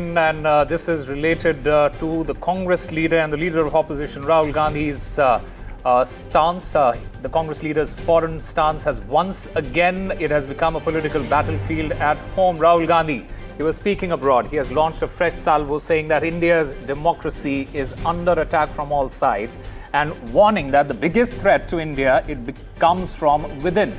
And this is related to the Congress leader and the leader of opposition, Rahul Gandhi's stance. The Congress leader's foreign stance has once again, it has become a political battlefield at home. Rahul Gandhi, he was speaking abroad. He has launched a fresh salvo saying that India's democracy is under attack from all sides and warning that the biggest threat to India, it comes from within.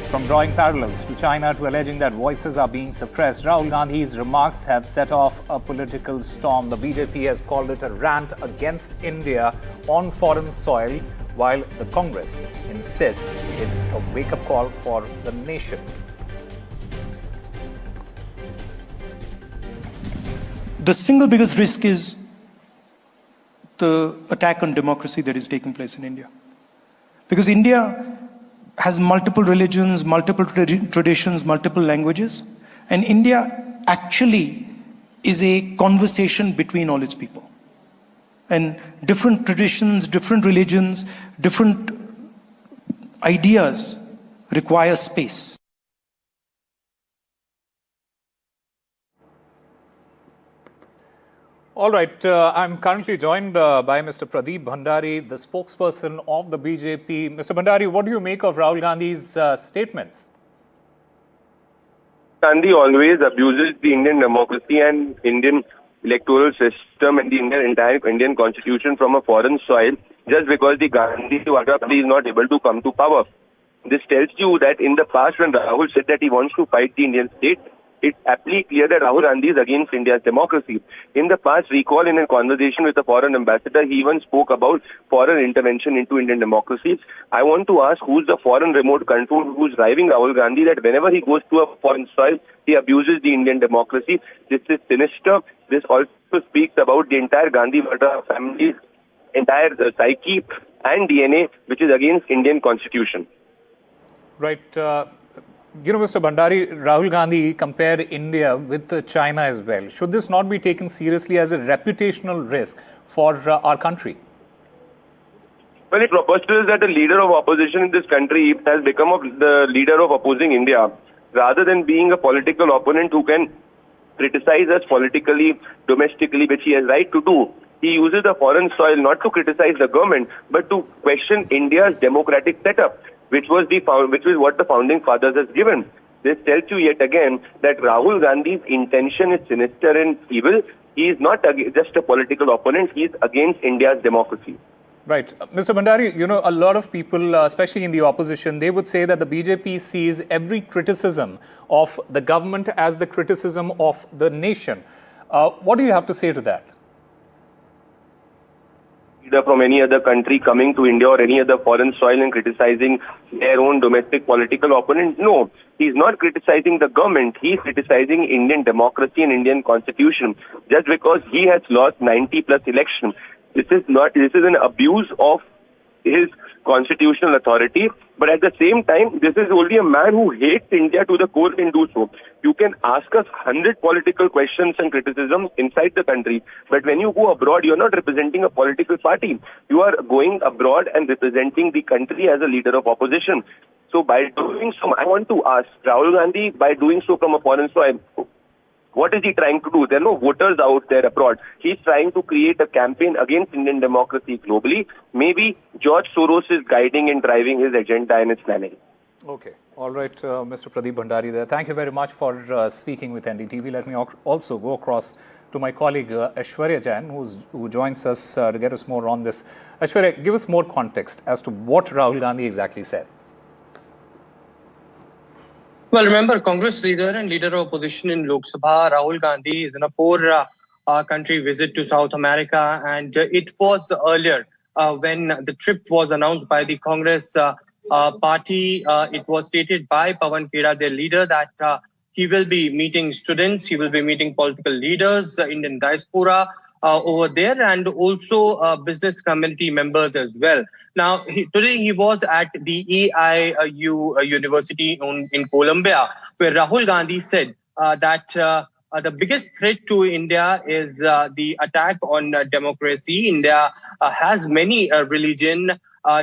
From drawing parallels to China to alleging that voices are being suppressed, Rahul Gandhi's remarks have set off a political storm. The BJP has called it a rant against India on foreign soil, while the Congress insists it's a wake-up call for the nation. The single biggest risk is the attack on democracy that is taking place in India. Because India has multiple religions, multiple traditions, multiple languages. And India actually is a conversation between all its people. And different traditions, different religions, different ideas require space. All right, I'm currently joined by Mr. Pradeep Bhandari, the spokesperson of the BJP. Mr. Bhandari, what do you make of Rahul Gandhi's statements? Gandhi always abuses the Indian democracy and Indian electoral system and the entire Indian constitution from a foreign soil just because the Gandhi party is not able to come to power. This tells you that in the past when Rahul said that he wants to fight the Indian state, it's aptly clear that Rahul Gandhi is against India's democracy. In the past, recall in a conversation with a foreign ambassador, he even spoke about foreign intervention into Indian democracy. I want to ask who's the foreign remote control who's driving Rahul Gandhi that whenever he goes to a foreign soil, he abuses the Indian democracy. This is sinister. This also speaks about the entire Gandhi family's entire psyche and DNA, which is against Indian constitution. Right. You know, Mr. Bhandari, Rahul Gandhi compared India with China as well. Should this not be taken seriously as a reputational risk for our country? Well, it proposes that the leader of opposition in this country has become the leader of opposing India, rather than being a political opponent who can criticize us politically, domestically, which he has right to do. He uses the foreign soil not to criticize the government, but to question India's democratic setup, which was what the founding fathers has given. This tells you yet again that Rahul Gandhi's intention is sinister and evil. He is not just a political opponent, he is against India's democracy. Right. Mr. Bhandari, you know, a lot of people, especially in the opposition, they would say that the BJP sees every criticism of the government as the criticism of the nation. What do you have to say to that? Either from any other country coming to India or any other foreign soil and criticizing their own domestic political opponent. No, he's not criticizing the government. He's criticizing Indian democracy and Indian constitution just because he has lost 90 plus elections. This is an abuse of his constitutional authority. But at the same time, this is only a man who hates India to the core can do so. You can ask us 100 political questions and criticisms inside the country. But when you go abroad, you're not representing a political party. You are going abroad and representing the country as a leader of opposition. So by doing so, I want to ask Rahul Gandhi, by doing so from a foreign soil, what is he trying to do? There are no voters out there abroad. He's trying to create a campaign against Indian democracy globally. Maybe George Soros is guiding and driving his agenda and his planning. Okay. All right, Mr. Pradeep Bhandari there. Thank you very much for speaking with NDTV. Let me also go across to my colleague Aishwarya Jain, who joins us to get us more on this. Aishwarya, give us more context as to what Rahul Gandhi exactly said. Well, remember, Congress leader and leader of opposition in Lok Sabha, Rahul Gandhi, is in a four-country visit to South America. And it was earlier when the trip was announced by the Congress party. It was stated by Pawan Khera, their leader, that he will be meeting students, he will be meeting political leaders, Indian diaspora over there, and also business community members as well. Now, today he was at the EIA University in Colombia, where Rahul Gandhi said that the biggest threat to India is the attack on democracy. India has many religion,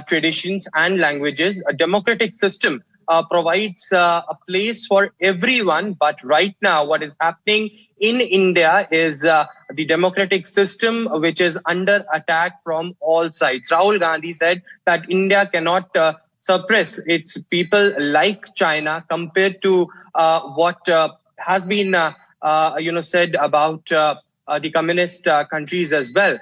traditions and languages. A democratic system provides a place for everyone. But right now, what is happening in India is the democratic system, which is under attack from all sides. Rahul Gandhi said that India cannot suppress its people like China compared to what has been said about the communist countries as well.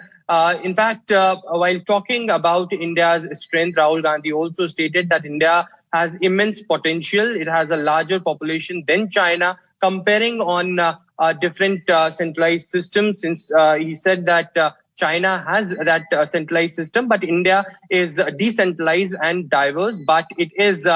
In fact, while talking about India's strength, Rahul Gandhi also stated that India has immense potential. It has a larger population than China, comparing on different centralized systems. Since he said that China has that centralized system, but India is decentralized and diverse. But it is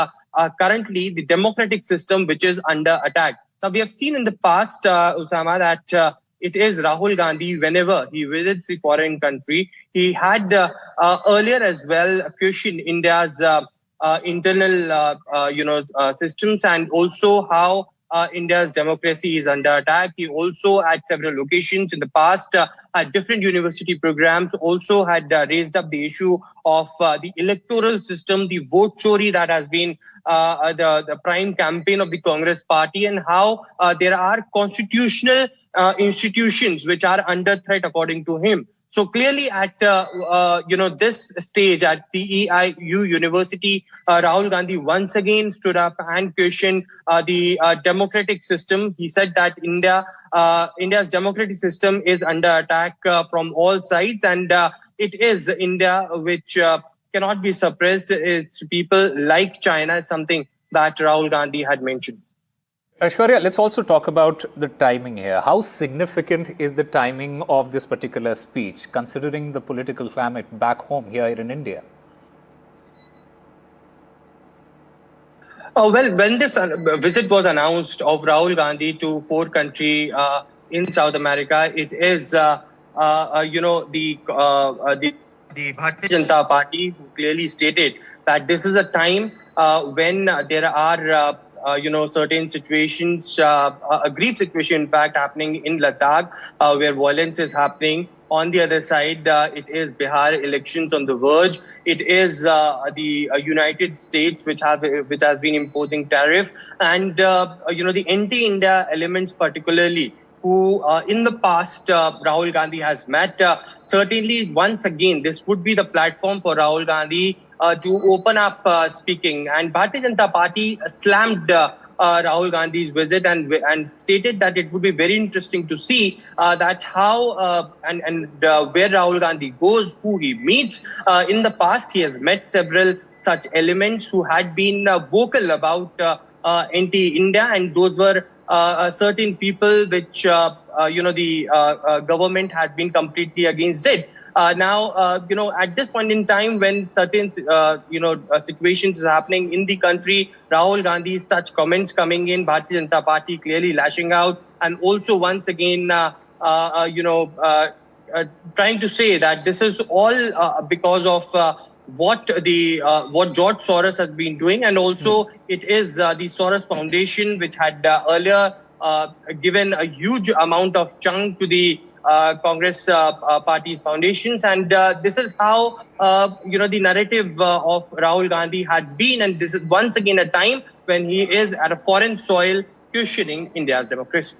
currently the democratic system which is under attack. Now, we have seen in the past, Usama, that it is Rahul Gandhi, whenever he visits the foreign country, he had earlier as well questioned India's internal, systems, and also how India's democracy is under attack. He also, at several locations in the past, at different university programs, also had raised up the issue of the electoral system, the vote chori that has been the prime campaign of the Congress party, and how there are constitutional institutions which are under threat, according to him. So clearly, at this stage, at the EIA University, Rahul Gandhi once again stood up and questioned the democratic system. He said that India's democratic system is under attack from all sides, and it is India which cannot be suppressed. It's people like China, is something that Rahul Gandhi had mentioned. Aishwarya, let's also talk about the timing here. How significant is the timing of this particular speech, considering the political climate back home here in India? Well, when this visit was announced of Rahul Gandhi to 4 countries in South America, it is, the Bharatiya Janata Party who clearly stated that this is a time when there are certain situations, a grief situation, in fact, happening in Ladakh, where violence is happening. On the other side, it is Bihar elections on the verge. It is the United States which has been imposing tariff, and the anti-India elements particularly, who in the past Rahul Gandhi has met. Certainly, once again, this would be the platform for Rahul Gandhi to open up speaking. And Bharatiya Janata Party slammed Rahul Gandhi's visit and stated that it would be very interesting to see that how and where Rahul Gandhi goes, who he meets. In the past, he has met several such elements who had been vocal about anti-India, and those were certain people which the government had been completely against it. Now, at this point in time, when certain situations is happening in the country, Rahul Gandhi's such comments coming in, Bharatiya Janata Party clearly lashing out, and also once again, trying to say that this is all because of what George Soros has been doing, and also it is the Soros Foundation which had earlier given a huge amount of chunk to the Congress party's foundations, and this is how the narrative of Rahul Gandhi had been, and this is once again a time when he is at a foreign soil questioning India's democracy.